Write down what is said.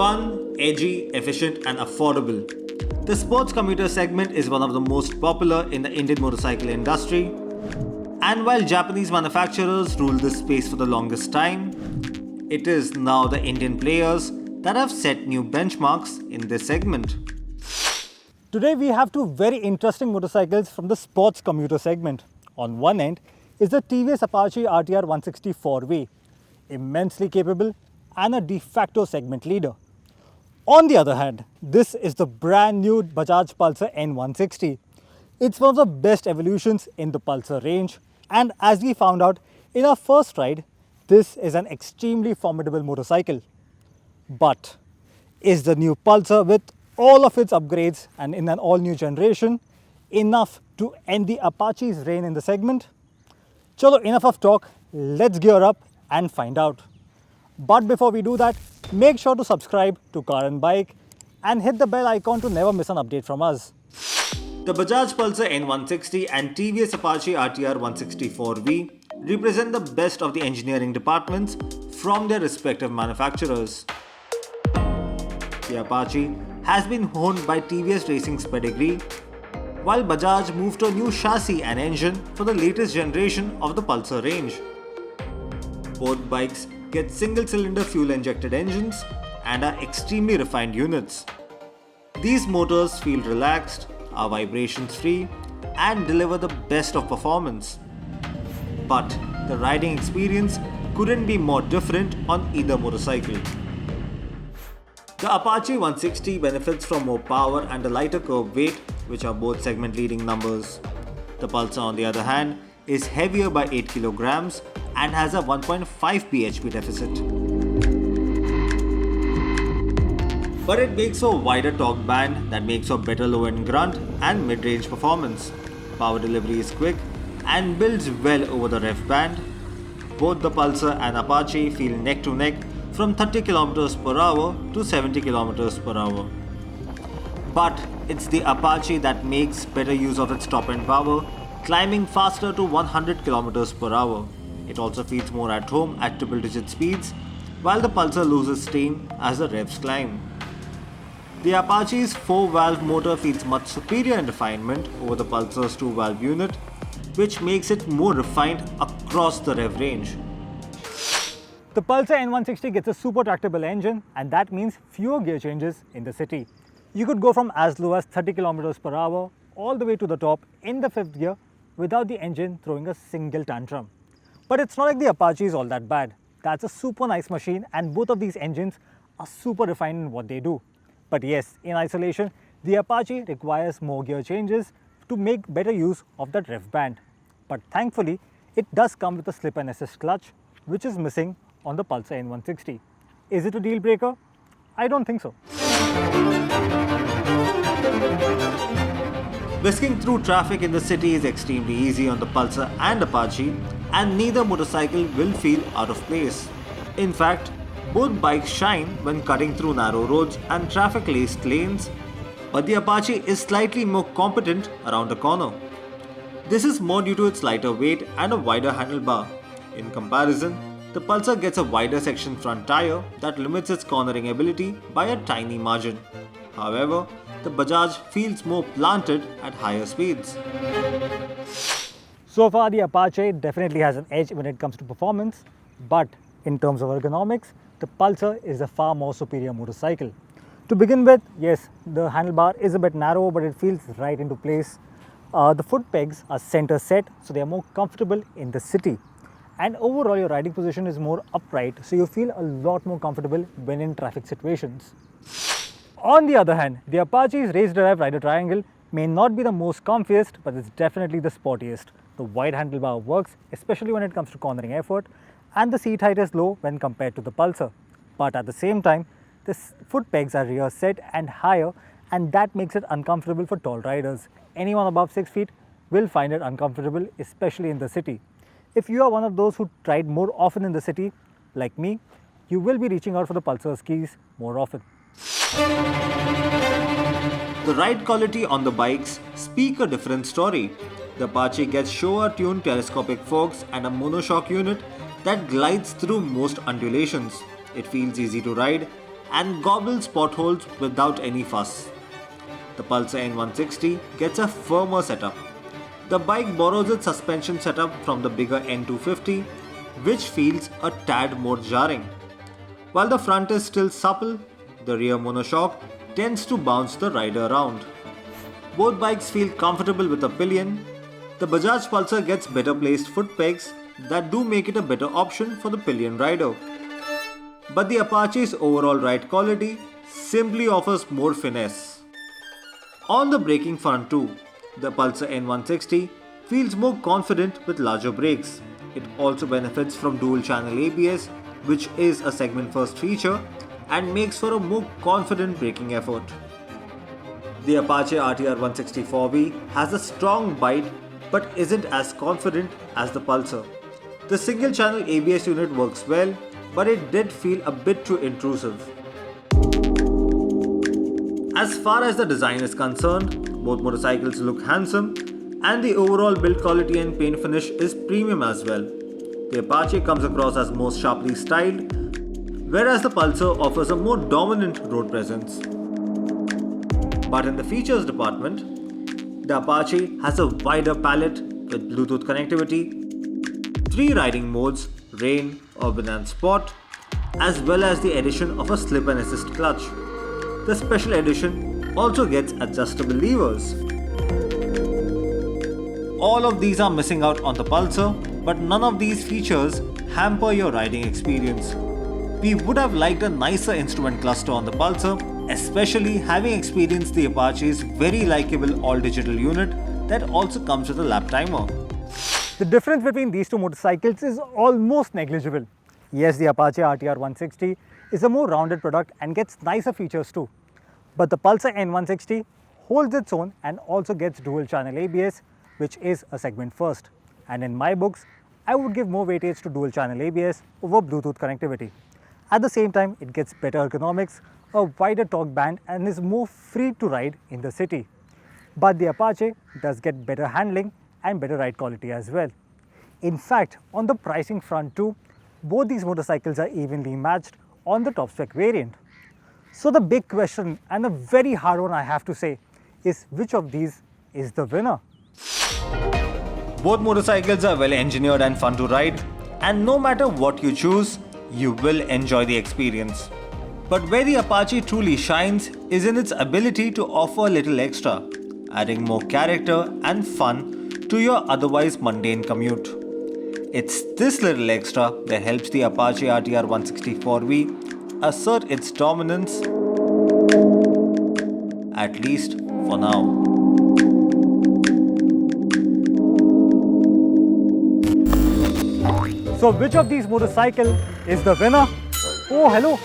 Fun, edgy, efficient and affordable. The sports commuter segment is one of the most popular in the Indian motorcycle industry. And while Japanese manufacturers ruled this space for the longest time, it is now the Indian players that have set new benchmarks in this segment. Today we have two very interesting motorcycles from the sports commuter segment. On one end is the TVS Apache RTR 160 4V, immensely capable and a de facto segment leader. On the other hand, this is the brand new Bajaj Pulsar N160. It's one of the best evolutions in the Pulsar range, and as we found out in our first ride, this is an extremely formidable motorcycle. But is the new Pulsar with all of its upgrades and in an all new generation enough to end the Apache's reign in the segment? Chalo, enough of talk, let's gear up and find out. But before we do that, make sure to subscribe to carandbike and hit the bell icon to never miss an update from us. The Bajaj Pulsar N160 and TVS Apache RTR 160 4V represent the best of the engineering departments from their respective manufacturers. The Apache has been honed by TVS Racing's pedigree, while Bajaj moved to a new chassis and engine for the latest generation of the Pulsar range. Both bikes get single-cylinder fuel-injected engines and are extremely refined units. These motors feel relaxed, are vibrations-free, and deliver the best of performance. But the riding experience couldn't be more different on either motorcycle. The Apache 160 benefits from more power and a lighter curb weight, which are both segment-leading numbers. The Pulsar, on the other hand, is heavier by 8 kilograms and has a 1.5 bhp deficit. But it makes for a wider torque band that makes for better low-end grunt and mid-range performance. Power delivery is quick and builds well over the rev band. Both the Pulsar and Apache feel neck to neck from 30 km per hour to 70 km per hour. But it's the Apache that makes better use of its top-end power, climbing faster to 100 km per hour. It also feels more at home at triple-digit speeds, while the Pulsar loses steam as the revs climb. The Apache's 4-valve motor feels much superior in refinement over the Pulsar's 2-valve unit, which makes it more refined across the rev range. The Pulsar N160 gets a super tractable engine, and that means fewer gear changes in the city. You could go from as low as 30 km per hour all the way to the top in the 5th gear without the engine throwing a single tantrum. But it's not like the Apache is all that bad. That's a super nice machine, and both of these engines are super refined in what they do. But yes, in isolation, the Apache requires more gear changes to make better use of that rev band. But thankfully, it does come with a slip and assist clutch, which is missing on the Pulsar N160. Is it a deal breaker? I don't think so. Whisking through traffic in the city is extremely easy on the Pulsar and Apache, and neither motorcycle will feel out of place. In fact, both bikes shine when cutting through narrow roads and traffic-laced lanes, but the Apache is slightly more competent around a corner. This is more due to its lighter weight and a wider handlebar. In comparison, the Pulsar gets a wider section front tire that limits its cornering ability by a tiny margin. However, the Bajaj feels more planted at higher speeds. So far, the Apache definitely has an edge when it comes to performance, but in terms of ergonomics, the Pulsar is a far more superior motorcycle. To begin with, yes, the handlebar is a bit narrow, but it feels right into place. The foot pegs are center set, so they are more comfortable in the city. And overall, your riding position is more upright, so you feel a lot more comfortable when in traffic situations. On the other hand, the Apache's race drive rider triangle may not be the most comfiest, but it's definitely the sportiest. The wide handlebar works, especially when it comes to cornering effort, and the seat height is low when compared to the Pulsar. But at the same time, the foot pegs are rear set and higher, and that makes it uncomfortable for tall riders. Anyone above 6 feet will find it uncomfortable, especially in the city. If you are one of those who ride more often in the city, like me, you will be reaching out for the Pulsar's keys more often. The ride quality on the bikes speak a different story. The Apache gets Showa-tuned telescopic forks and a monoshock unit that glides through most undulations. It feels easy to ride and gobbles potholes without any fuss. The Pulsar N160 gets a firmer setup. The bike borrows its suspension setup from the bigger N250, which feels a tad more jarring. While the front is still supple, the rear monoshock tends to bounce the rider around. Both bikes feel comfortable with a pillion. The Bajaj Pulsar gets better placed foot pegs that do make it a better option for the pillion rider. But the Apache's overall ride quality simply offers more finesse. On the braking front too, the Pulsar N160 feels more confident with larger brakes. It also benefits from dual channel ABS, which is a segment first feature and makes for a more confident braking effort. The Apache RTR 164V has a strong bite but isn't as confident as the Pulsar. The single channel ABS unit works well, but it did feel a bit too intrusive. As far as the design is concerned, both motorcycles look handsome and the overall build quality and paint finish is premium as well. The Apache comes across as more sharply styled, whereas the Pulsar offers a more dominant road presence. But in the features department, the Apache has a wider palette with Bluetooth connectivity, 3 riding modes, rain, urban and sport, as well as the addition of a slip and assist clutch. The special edition also gets adjustable levers. All of these are missing out on the Pulsar, but none of these features hamper your riding experience. We would have liked a nicer instrument cluster on the Pulsar, especially having experienced the Apache's very likeable all-digital unit that also comes with a lap timer. The difference between these two motorcycles is almost negligible. Yes, the Apache RTR 160 is a more rounded product and gets nicer features too. But the Pulsar N160 holds its own and also gets dual channel ABS, which is a segment first. And in my books, I would give more weightage to dual channel ABS over Bluetooth connectivity. At the same time, it gets better ergonomics, a wider torque band and is more free to ride in the city. But the Apache does get better handling and better ride quality as well. In fact, on the pricing front too, both these motorcycles are evenly matched on the top spec variant. So the big question, and a very hard one I have to say, is which of these is the winner? Both motorcycles are well engineered and fun to ride, and no matter what you choose, you will enjoy the experience. But where the Apache truly shines is in its ability to offer a little extra, adding more character and fun to your otherwise mundane commute. It's this little extra that helps the Apache RTR 164V assert its dominance, at least for now. So which of these motorcycles is the winner? Oh, hello.